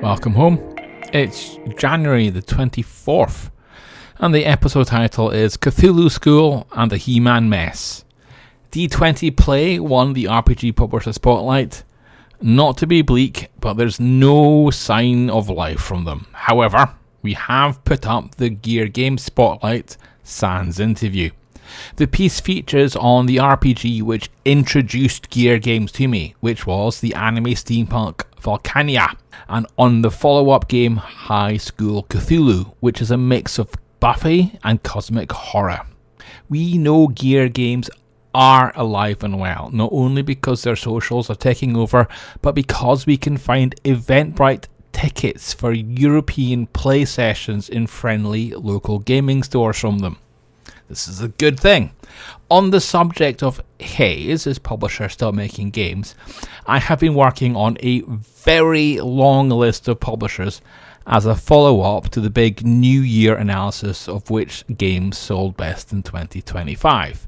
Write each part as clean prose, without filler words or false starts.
Welcome home. It's January the 24th, and the episode title is Cthulhu School and the He-Man Mess. D20 Play won the RPG Publisher Spotlight. Not to be bleak, but there's no sign of life from them. However, we have put up the GearGames Spotlight sans interview. The piece features on the RPG which introduced GearGames to me, which was the anime steampunk Volcania, and on the follow-up game High School Cthulhu, which is a mix of Buffy and cosmic horror. We know GearGames are alive and well, not only because their socials are taking over, but because we can find Eventbrite tickets for European play sessions in friendly local gaming stores from them. This is a good thing. On the subject of Haze, is publisher still making games, I have been working on a very long list of publishers as a follow-up to the big New Year analysis of which games sold best in 2025.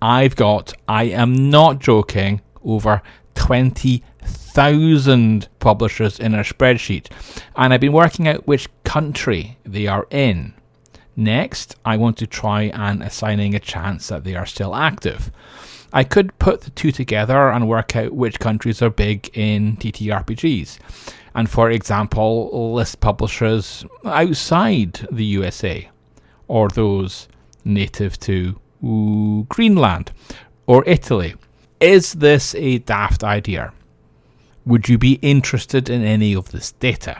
I've got, I am not joking, over 20,000 publishers in our spreadsheet, and I've been working out which country they are in. Next, I want to try and assigning a chance that they are still active. I could put the two together and work out which countries are big in TTRPGs, and for example, list publishers outside the USA, or those native to Greenland or Italy. Is this a daft idea? Would you be interested in any of this data?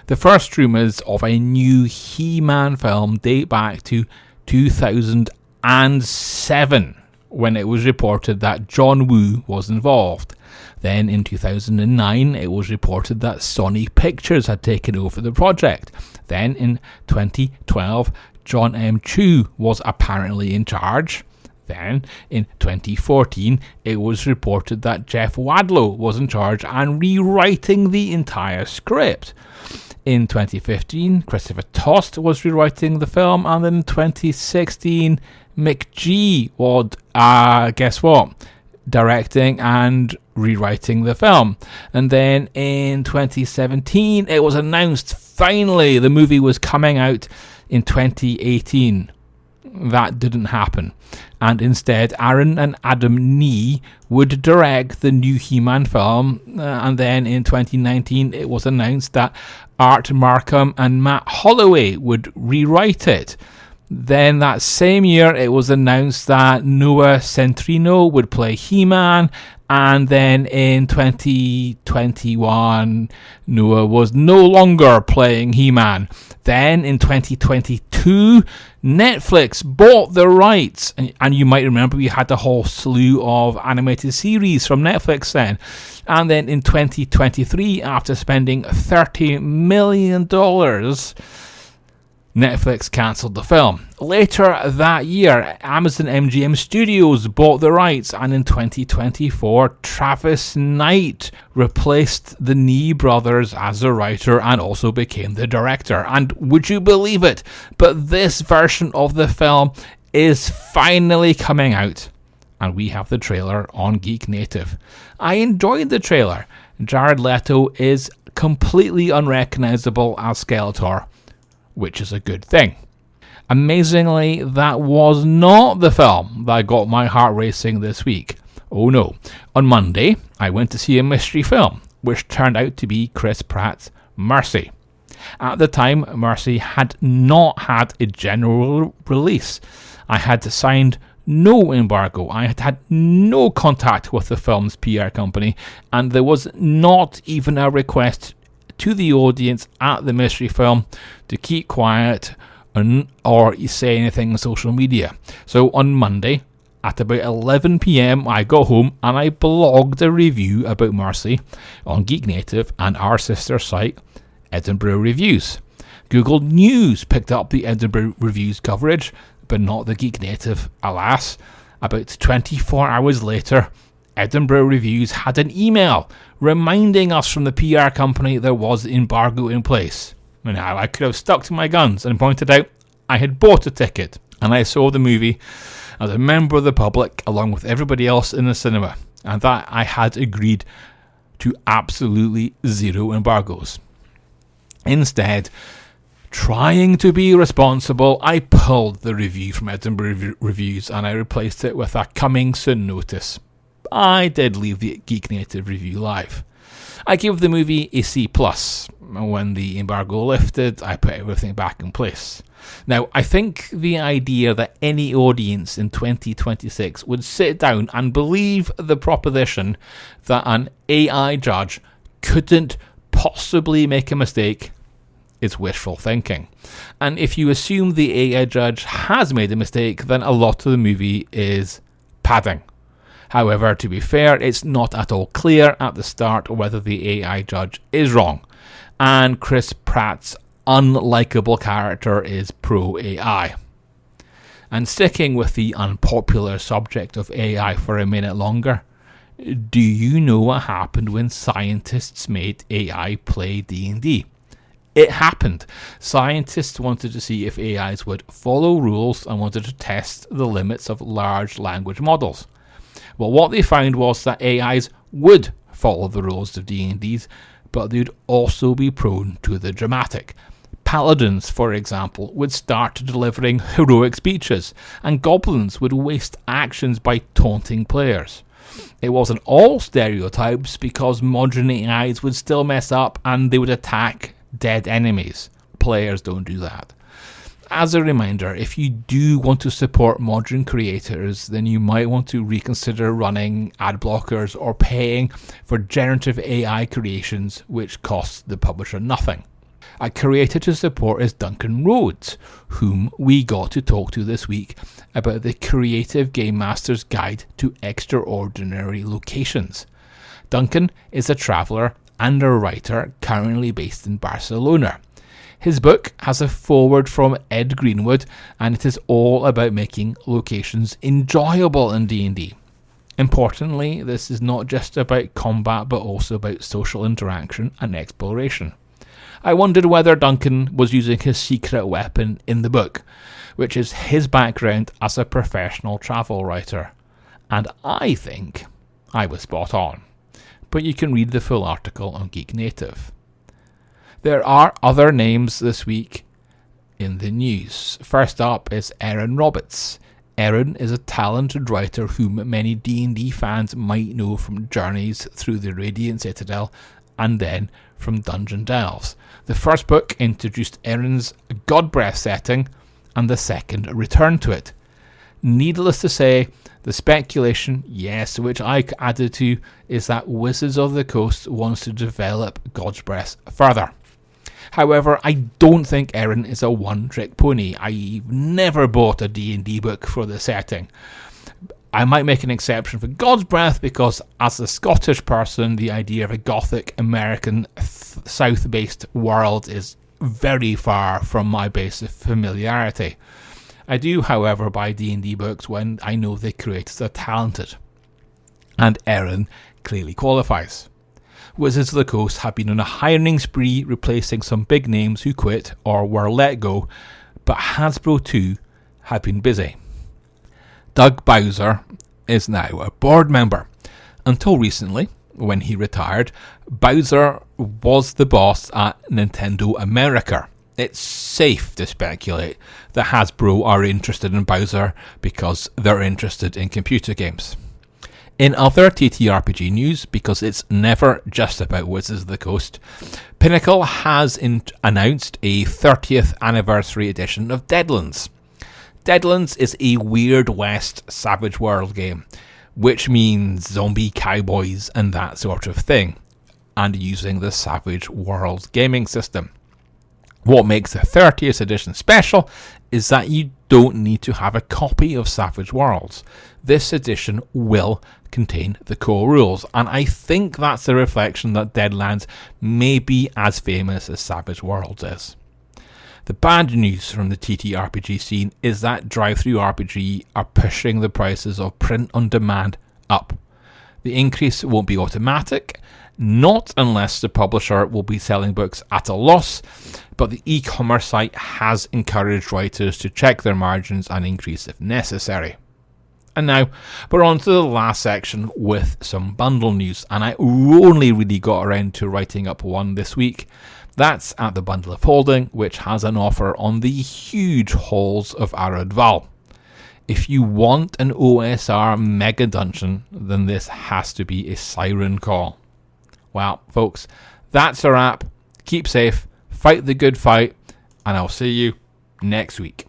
The first rumours of a new He-Man film date back to 2007, when it was reported that John Woo was involved. Then in 2009, it was reported that Sony Pictures had taken over the project. Then in 2012, John M. Chu was apparently in charge. Then, in 2014, it was reported that Jeff Wadlow was in charge and rewriting the entire script. In 2015, Christopher Tost was rewriting the film, and then in 2016, McG was, guess what, directing and rewriting the film. And then in 2017, it was announced finally the movie was coming out in 2018. That didn't happen, and instead Aaron and Adam Nee would direct the new He-Man film, and then in 2019 it was announced that Art Markham and Matt Holloway would rewrite it. Then that same year it was announced that Noah Centineo would play He-Man, and then in 2021 Noah was no longer playing He-Man. Then in 2022 Netflix bought the rights, and you might remember we had a whole slew of animated series from Netflix then. And then in 2023, after spending $30 million, Netflix cancelled the film. Later that year, Amazon MGM Studios bought the rights, and in 2024, Travis Knight replaced the Nee brothers as the writer and also became the director. And would you believe it? But this version of the film is finally coming out, and we have the trailer on Geek Native. I enjoyed the trailer. Jared Leto is completely unrecognisable as Skeletor, which is a good thing. Amazingly, that was not the film that got my heart racing this week. Oh no. On Monday, I went to see a mystery film, which turned out to be Chris Pratt's Mercy. At the time, Mercy had not had a general release. I had signed no embargo. I had had no contact with the film's PR company, and there was not even a request to the audience at the mystery film to keep quiet or say anything on social media. So on Monday, at about 11 PM, I got home and I blogged a review about Mercy on Geek Native and our sister site, Edinburgh Reviews. Google News picked up the Edinburgh Reviews coverage, but not the Geek Native, alas. About 24 hours later, Edinburgh Reviews had an email reminding us from the PR company there was embargo in place. Now, I could have stuck to my guns and pointed out I had bought a ticket and I saw the movie as a member of the public along with everybody else in the cinema, and that I had agreed to absolutely zero embargoes. Instead, trying to be responsible, I pulled the review from Edinburgh Reviews and I replaced it with a coming soon notice. I did leave the Geek Native review live. I gave the movie a C+. When the embargo lifted, I put everything back in place. Now, I think the idea that any audience in 2026 would sit down and believe the proposition that an AI judge couldn't possibly make a mistake is wishful thinking. And if you assume the AI judge has made a mistake, then a lot of the movie is padding. However, to be fair, it's not at all clear at the start whether the AI judge is wrong. And Chris Pratt's unlikable character is pro-AI. And sticking with the unpopular subject of AI for a minute longer, do you know what happened when scientists made AI play D&D? It happened. Scientists wanted to see if AIs would follow rules and wanted to test the limits of large language models. Well, what they found was that AIs would follow the rules of D&Ds, but they'd also be prone to the dramatic. Paladins, for example, would start delivering heroic speeches, and goblins would waste actions by taunting players. It wasn't all stereotypes, because modern AIs would still mess up and they would attack dead enemies. Players don't do that. As a reminder, if you do want to support modern creators, then you might want to reconsider running ad blockers or paying for generative AI creations, which costs the publisher nothing. A creator to support is Duncan Rhodes, whom we got to talk to this week about the Creative Game Master's Guide to Extraordinary Locations. Duncan is a traveller and a writer currently based in Barcelona. His book has a foreword from Ed Greenwood, and it is all about making locations enjoyable in D&D. Importantly, this is not just about combat, but also about social interaction and exploration. I wondered whether Duncan was using his secret weapon in the book, which is his background as a professional travel writer. And I think I was spot on. But you can read the full article on Geek Native. There are other names this week in the news. First up is Erin Roberts. Erin is a talented writer whom many D&D fans might know from Journeys Through the Radiant Citadel and then from Dungeon Delves. The first book introduced Erin's Godbreath setting and the second returned to it. Needless to say, the speculation, yes, which I added to, is that Wizards of the Coast wants to develop Godbreath further. However, I don't think Erin is a one-trick pony. I've never bought a D&D book for the setting. I might make an exception for Godbreath because, as a Scottish person, the idea of a Gothic American South-based world is very far from my base of familiarity. I do, however, buy D&D books when I know the creators are talented. And Erin clearly qualifies. Wizards of the Coast have been on a hiring spree, replacing some big names who quit or were let go, but Hasbro too have been busy. Doug Bowser is now a board member. Until recently, when he retired, Bowser was the boss at Nintendo America. It's safe to speculate that Hasbro are interested in Bowser because they're interested in computer games. In other TTRPG news, because it's never just about Wizards of the Coast, Pinnacle has announced a 30th anniversary edition of Deadlands. Deadlands is a Weird West Savage World game, which means zombie cowboys and that sort of thing, and using the Savage World gaming system. What makes the 30th edition special is that you don't need to have a copy of Savage Worlds. This edition will contain the core rules, and I think that's a reflection that Deadlands may be as famous as Savage Worlds is. The bad news from the TTRPG scene is that drive-thru RPG are pushing the prices of print on demand up. The increase won't be automatic, not unless the publisher will be selling books at a loss, but the e-commerce site has encouraged writers to check their margins and increase if necessary. And now we're on to the last section with some bundle news, and I only really got around to writing up one this week. That's at the Bundle of Holding, which has an offer on the huge halls of Arad Val. If you want an OSR mega dungeon, then this has to be a siren call. Well, folks, that's a wrap. Keep safe, fight the good fight, and I'll see you next week.